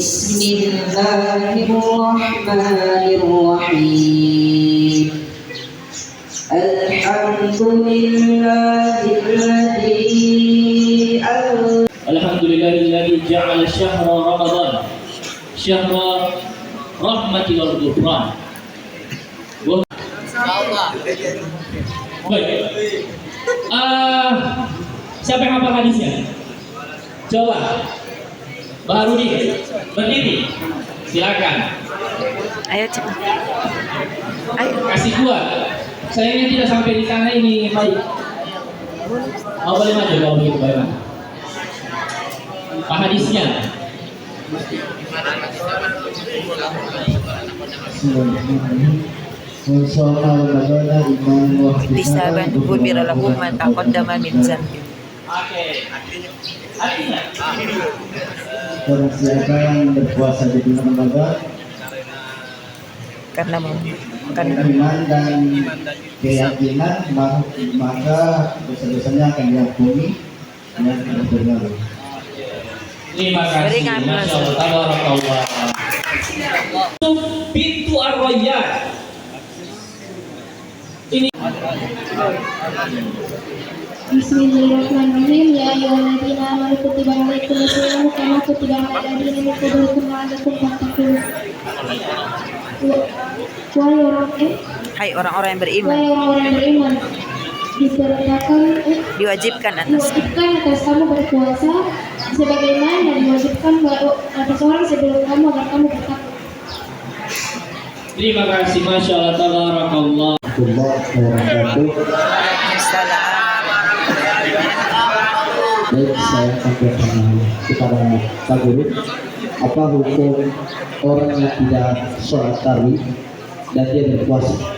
Bismillahirrahmanirrahim. Alhamdulillahilladzi ja'ala syahra Ramadan syahra rahmati wal ghufran. Baik. Siapa yang hafal hadisnya? Coba. Baru nih, berdiri. Silakan. Ayo cepat. Ayo. Kasih gua. Sayangnya tidak sampai di sana ini, baik. Oh, boleh maju kalau begitu, baik. Pak hadisnya. Ihtisaban ghufira lahu ma taqaddama min dzambi. Oke. Artinya. Barang siapa yang berpuasa di bulan Ramadan Karena iman dan keyakinan, maka dosa-dosanya akan diampuni dan berlalu. Terima kasih. Masya Allah, tabarakallah. Pintu Ar-Rayyan. Ini. Bismillahirrahmanirrahim. Ya ayyuhalladzina amanu kutiba alaikumus shayamu kama kutiba alal ladzina min qablikum la'allakum tattaqun. Hai orang-orang yang beriman, Wahai orang-orang yang beriman, diwajibkan atas kamu berpuasa sebagaimana dan diwajibkan atas orang sebelum kamu agar kamu bertakwa. Terima kasih, Masya Allah, tabarakallah. Baik, saya akan bertanya kepada Pak Guru, apa hukum orang yang tidak sholat tarawih dan dia berpuasa?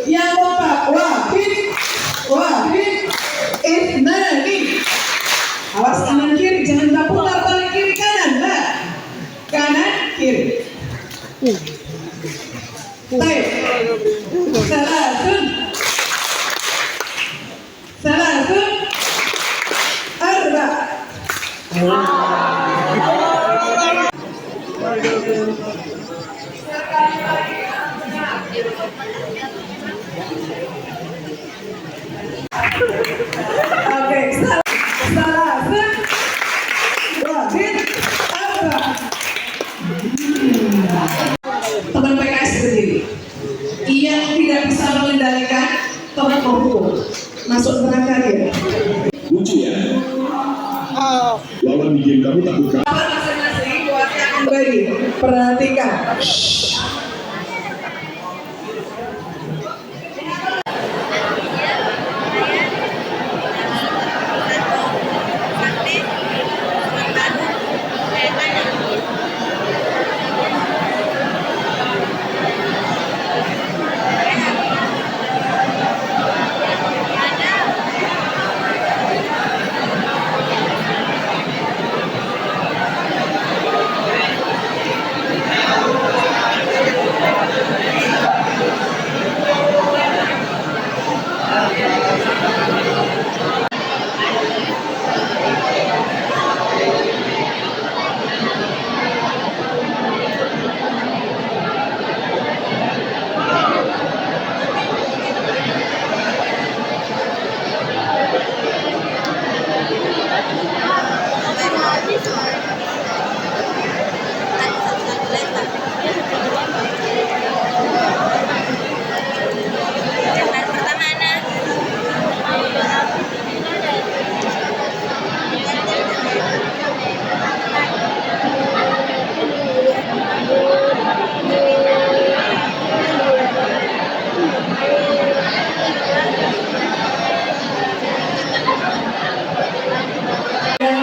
Yang keempat, wahid, ithnani. Awas kanan kiri, jangan kita putar balik kiri kanan, nah. Kanan kiri. Baik. Salasun, arba. Oke, salasun, wahid, arba. Teman PKS berdiri. Ia tidak bisa mengendalikan teman menghukum. Masuk neraka dia. Lucu ya? Lawan game kamu takut kan? Masing-masing buatnya kembali. Perhatikan.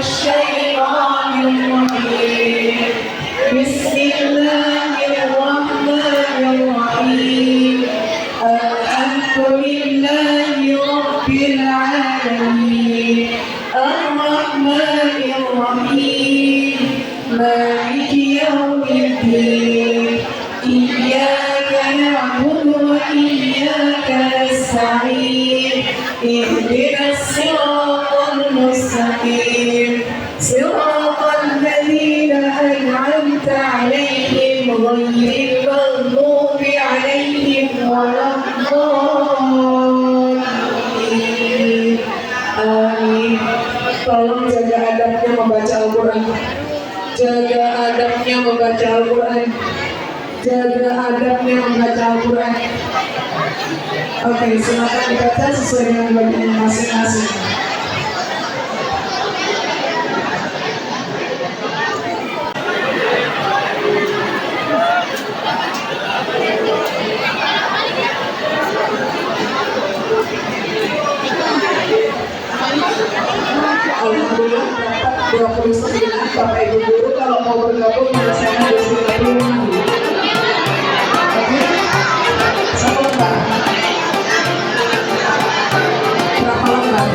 الشيطان الرجيم Bismillahirrahmanirrahim. Maliki yaumiddin. Iyyaka na'budu wa iyyaka nasta'in. Ihdinas siratal mustaqim. Siratal ladzina an'amta 'alaihim ghairil maghdubi 'alaihim waladdallin. Amin. Tolong jaga adabnya membaca Al-Quran. Jaga adabnya membaca Al-Quran. Jaga adabnya membaca Al-Quran. Oke, silakan dibaca sesuai dengan bagian masing-masing. Alhamdulillah dapat 29 Bapak Ibu guru kalau mau bergabung menyelesaikan 35. Oke, satu lembar. Berapa lembar?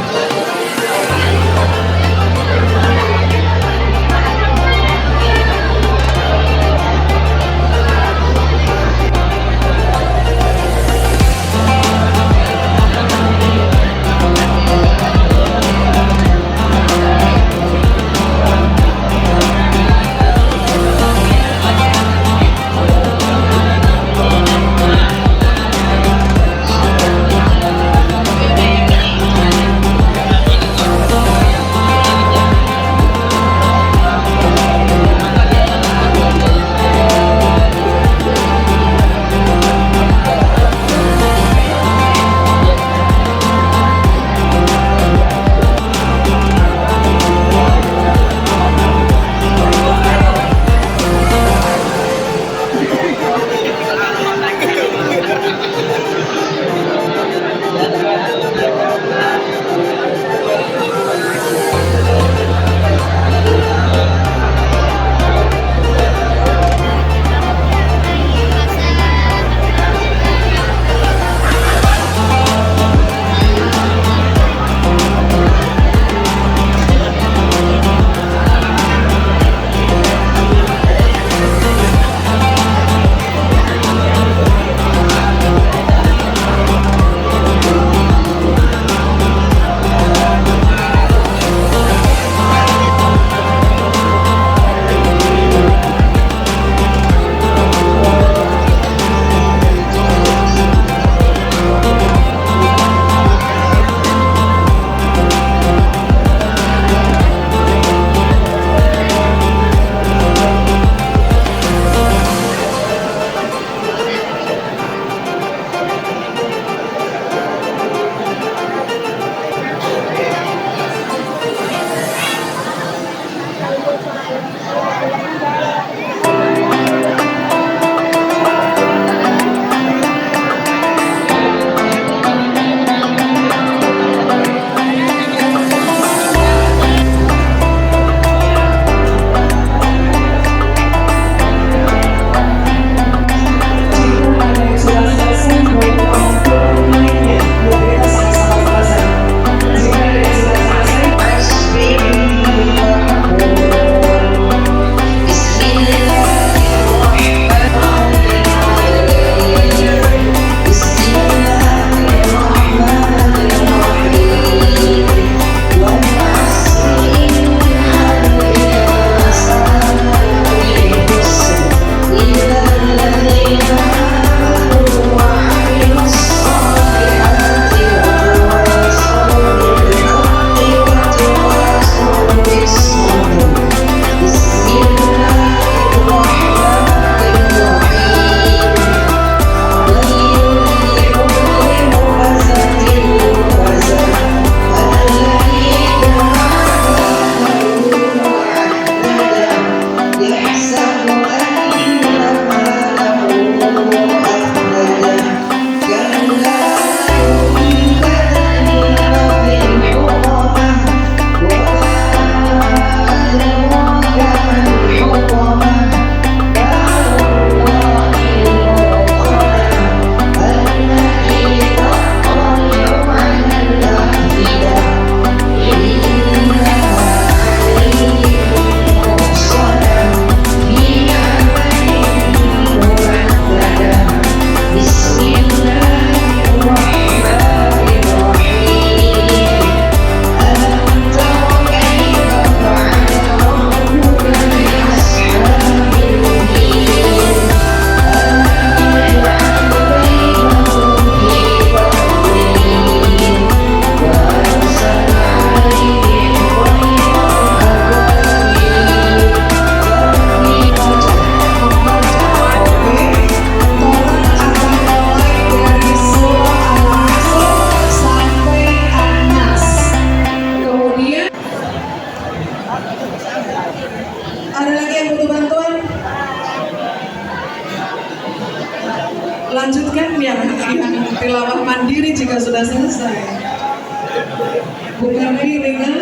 yang butuh bantuan? Lanjutkan yang tilawah mandiri jika sudah selesai. Bukan ringan.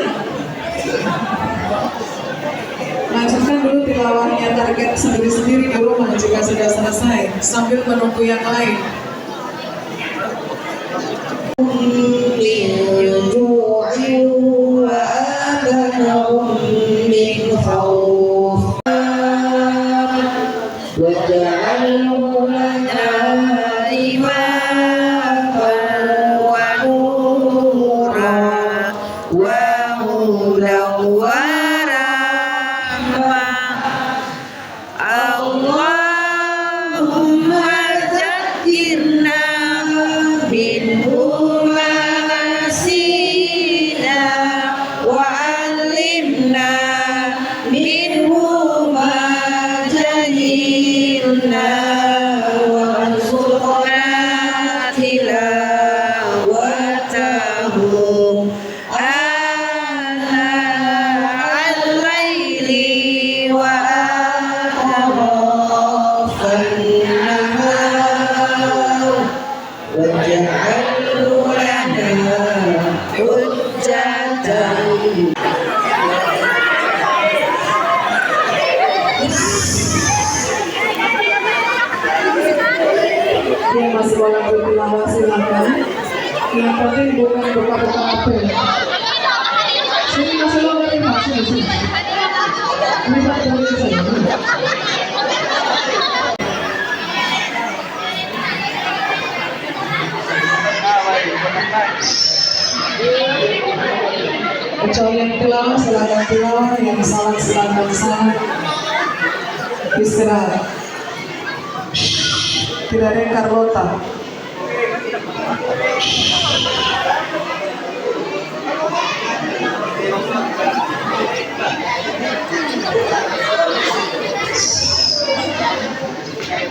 Lanjutkan dulu tilawahnya, target sendiri-sendiri di rumah jika sudah selesai sambil menunggu yang lain. Allahumma zakirna minhu ma nasina wa 'allimna minhu ma jahilna warzuqna tilawatahu ana al-laili wa atrafan nahar waj'alhu lana hujjatan. Yang masih mau lanjut tilawah silakan. Yang penting bukan buka-buka HP. Sini masih mau dari sini. Ini Pak dari saya. Kecuali yang tilawah silakan tilawah, yang salah silakan salah. Istirahat. Tidak ada yang Carlota.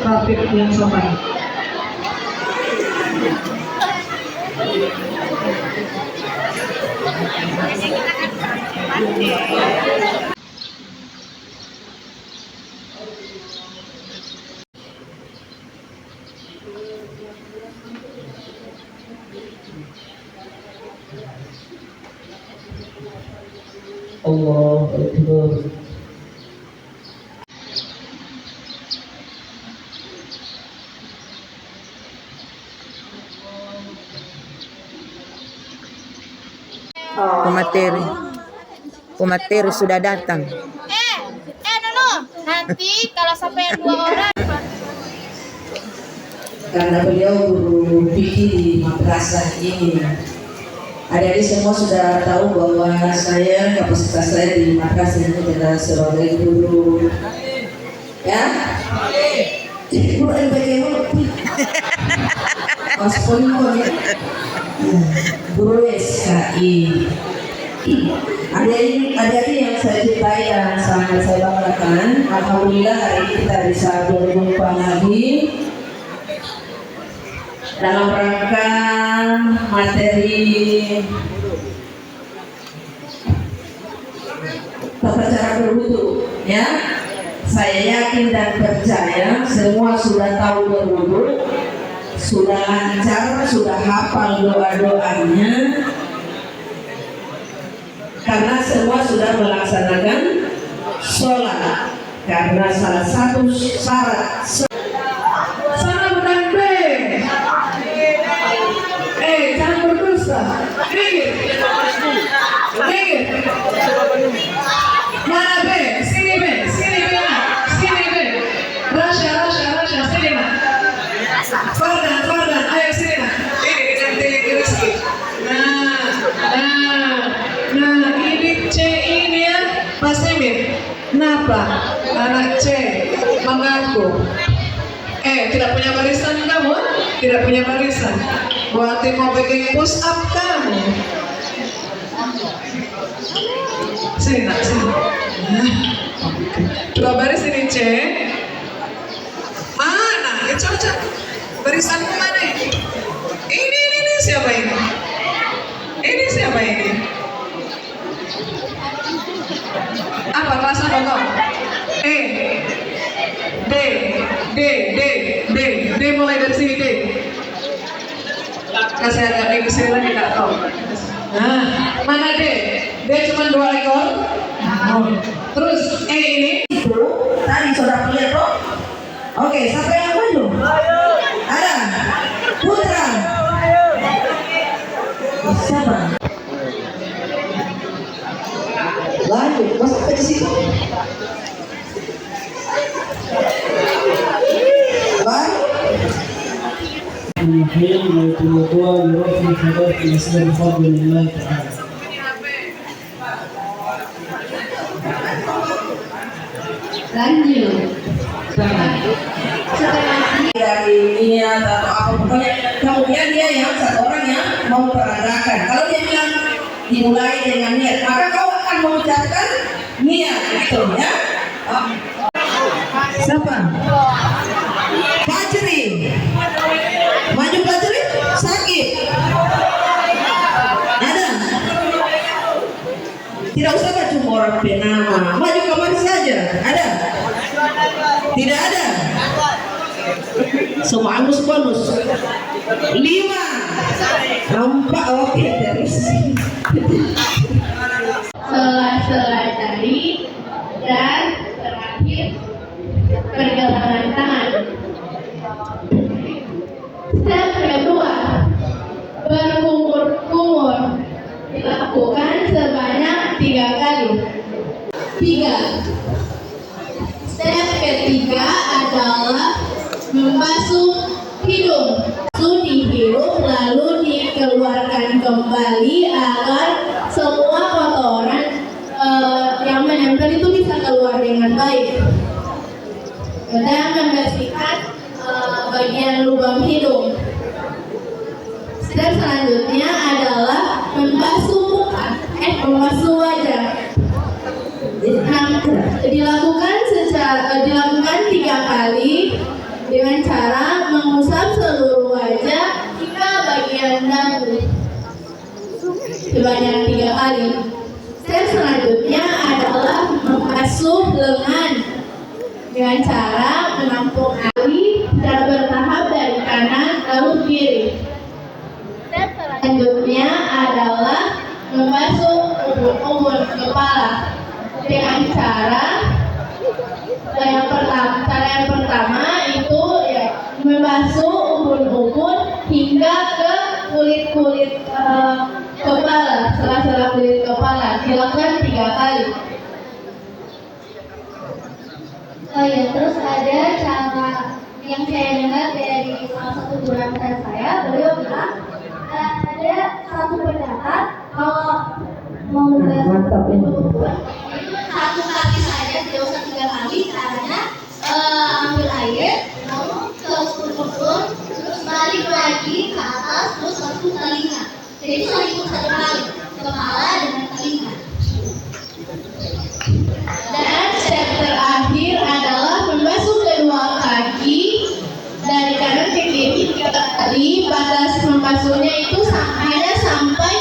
Rapid yang sopan. Allahu Akbar. Pemateri sudah datang. Nono, nanti kalau sampai 2 orang. Karena beliau guru fikih di madrasah ini. Adik-adik semua sudah tahu bahwa saya, kapasitas saya di madrasah ini adalah sebagai guru. Ya? Guru LPG guru SKI. Adik-adik yang saya cintai dan sangat saya banggakan, alhamdulillah hari ini kita bisa berjumpa lagi dalam rangka materi tata cara berwudu. Ya, saya yakin dan percaya semua sudah tahu berwudu, sudah lancar, sudah hafal doa-doanya, karena semua sudah melaksanakan sholat. Karena salah satu syarat Sana bukan B. Jangan berdusta. Minggir. Mana B? Sini B. Sini B. Sini B. Rasha, sini nak. Fardan, ayo sini nak. Ini dengan telik sedikit. Nah, ini C ini ya, Mas Emir. Kenapa? Anak C mengaku. Tidak punya barisan kamu? Tidak punya barisan. Buat mau bikin push up kamu. Sini nak, sini. Dua baris ini C. Mana? Coba. Barisanmu mana ini? Ini siapa ini? Ini siapa ini? Apa kelas apa kau? Kasih agak X-ray lagi nggak tahu. Nah, mana D? D cuma 2 ekor. Terus E ini? Itu tadi saudara lihat kok. Oke, siapa yang maju? Ada Putra. Siapa? Lanjut, masuk ke situ. Baik. Lanjut. Dari niat atau apa pokoknya kemudian dia yang satu orang yang mau peradakan. Kalau dia bilang dimulai dengan niat, maka kau akan mengucapkan niat, gitu ya. Siapa? Fajri. Maju Fajri. Sakit. Ada? Tidak usah baca orang penama. Maju kemari saja. Ada? Tidak ada. Semua bonus 5 nampak. Oke, terus Sela-sela jari dan terakhir pergelangan tangan. Step kedua, berkumur-kumur dilakukan sebanyak 3 kali. 3. Step ketiga adalah membasuh hidung. Dihirup lalu dikeluarkan kembali agar semua kotoran yang menempel itu bisa keluar dengan baik. Dan membersihkan bagian lubang hidung. Step selanjutnya adalah membasuh muka, membasuh wajah. Dilakukan 3 kali dengan cara mengusap seluruh wajah hingga bagian dagu sebanyak 3 kali. Step selanjutnya adalah membasuh lengan dengan cara menampung air secara bertahap dari kanan lalu kiri. Step selanjutnya adalah membasuh ubun-ubun kepala dengan cara yang pertama itu ya membasuh ubun-ubun hingga ke kulit-kulit kepala, sela-sela kulit kepala. Dilakukan 3 kali. Oh ya, terus ada cara yang saya dengar dari salah satu guru saya, beliau bilang ada satu pendapat kalau mau mantap ini. itu 1 kali saja, tidak usah 3 kali, karena ambil air, lalu ke ubun-ubun, terus balik lagi ke atas, terus langsung telinga. Jadi itu hanya 1 kali, kepala dengan telinga. Dan step terakhir adalah membasuh kedua kaki dari kanan ke kiri 3 kali. Batas membasuhnya itu hanya sampai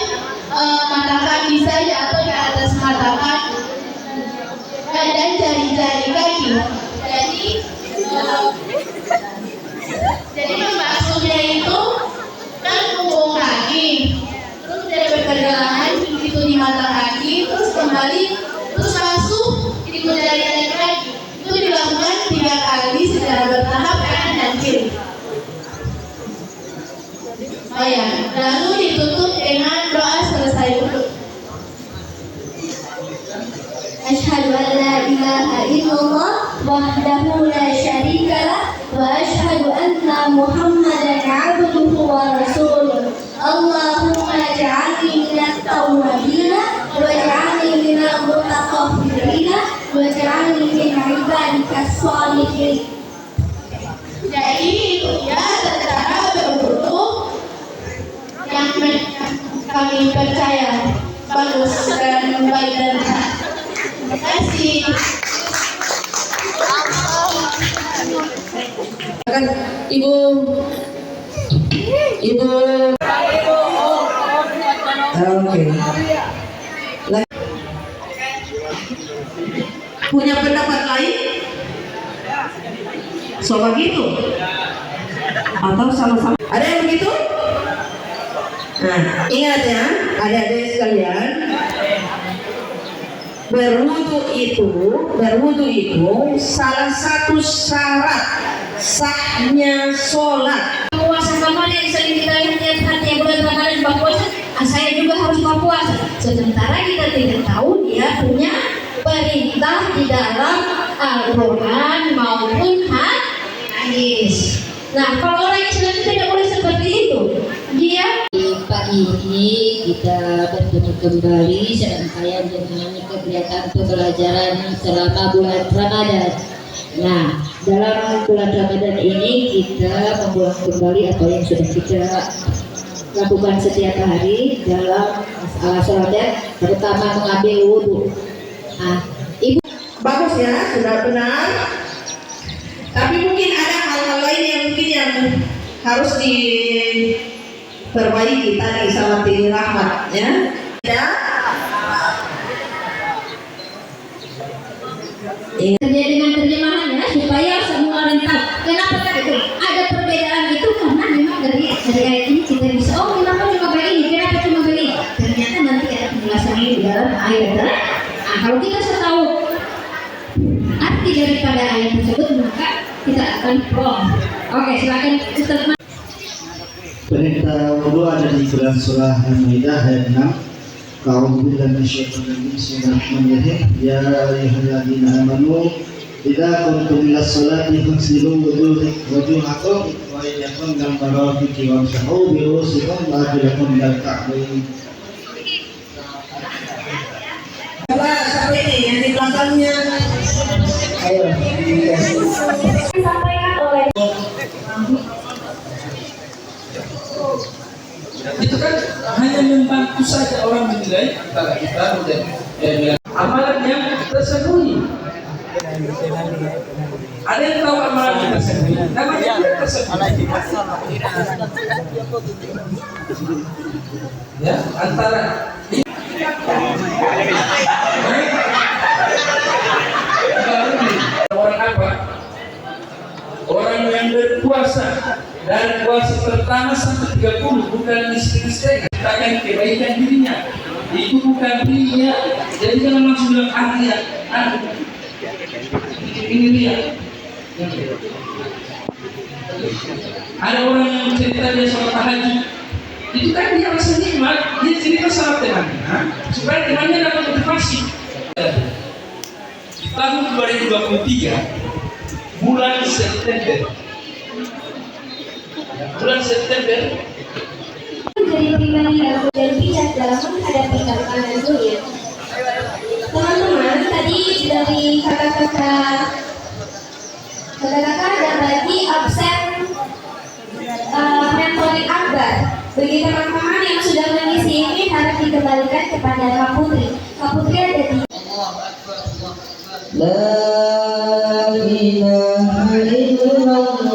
mata kaki saja atau di atas mata kaki dan jari-jari kaki. Jadi membasuhnya itu kan punggung kaki, terus dari pergelangan itu di mata kaki, terus kembali terus basuh itu jari-jari kaki. Itu dilakukan 3 kali secara bertahap kanan dan kiri. Oh ya, lalu ditutup dengan doa selesai duduk. Asyhadu an la ilaha illallah wahdahu la syarika lah wa asyhadu anna Muhammadan abduhu wa rasuluh. Allahumma ij'alni minat tawwabin waj'alni minal mutatahhirin waj'alni min ibadikas shalihin. Jadi itu ya secara berwudu yang kami percaya bagus dan baik dan benar. Terima kasih. Ibu Oke. Punya pendapat lain? So begitu? Atau sama-sama? Ada yang begitu? Nah, ingat ya, adik-adik sekalian, berwudu itu salah satu syarat sahnya sholat. Puasa kamar yang sering kita lihat tiap hari tiap bulan Ramadan buka puasa, saya juga harus buka puasa. Sementara kita tidak tahu dia punya perintah di dalam Al-Quran maupun hadis. Nah, kalau orang Islam tidak boleh seperti itu. Dia pagi ini kita bertemu kembali serangkaian dengan kegiatan pembelajaran selama bulan Ramadan. Nah, dalam bulan Ramadan ini kita membuat kembali apa yang sudah kita lakukan setiap hari dalam masalah sholat, terutama mengambil wudhu. Nah, Ibu Bagus ya, sudah benar. Tapi mungkin ada hal-hal lain yang harus diperbaiki tadi sama Tini Rahmat ya. Ya. kerja dengan terjemahannya supaya semua orang tahu. Kenapa itu? Ada perbedaan itu karena memang dari ayat ini kita bisa kenapa cuma begini, kenapa cuma begini. Ternyata nanti ada penjelasannya di dalam ayat. Nah, kalau kita tahu arti daripada ayat tersebut maka kita akan wrong. Oke, silakan Ustaz. Perintah wudhu ada di dalam surah Al-Maidah ayat 6. A'udzubillahi minasyaitonir rajim. Bismillahirrahmanirrahim. Ya ayyuhalladzina amanu idza qumtum ilas sholati faghsilu wujuhakum wa aydiyakum ilal marafiqi wamsahu bi ru'usikum wa arjulakum ilal ka'bayn. Siapa ini yang di belakangnya? Ayo. Disampaikan oleh Itu kan hanya membantu saja orang menilai antara kita dan amalan yang tersembunyi. Ada yang tahu amalan yang tersembunyi? Namanya tersembunyi. Ya, antara orang apa? Orang yang berpuasa dari puasa pertama sampai 30 bukan istri-istri, katakan kebaikan dirinya. Itu bukan dirinya. Jadi jangan langsung bilang dia, ini dia. Ada orang yang cerita dia sholat tahajud. Itu kan dia rasa nikmat. Dia cerita sholat temannya supaya temannya dapat motivasi. Di tahun 2023 bulan September menjadi pribadi yang dan bijak dalam menghadapi tantangan dunia. Teman-teman, tadi dari kakak-kakak berbagi absen mentoring Akbar. Bagi teman-teman yang sudah mengisi ini harus dikembalikan kepada Kak Putri. Kak Putri ada di La ilaha illallah.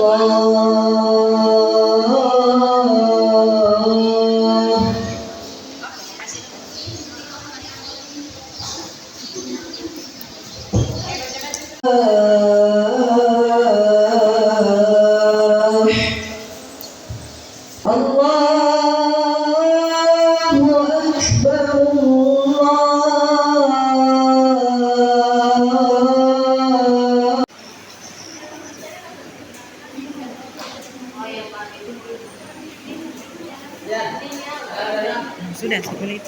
Sudah 10 menit.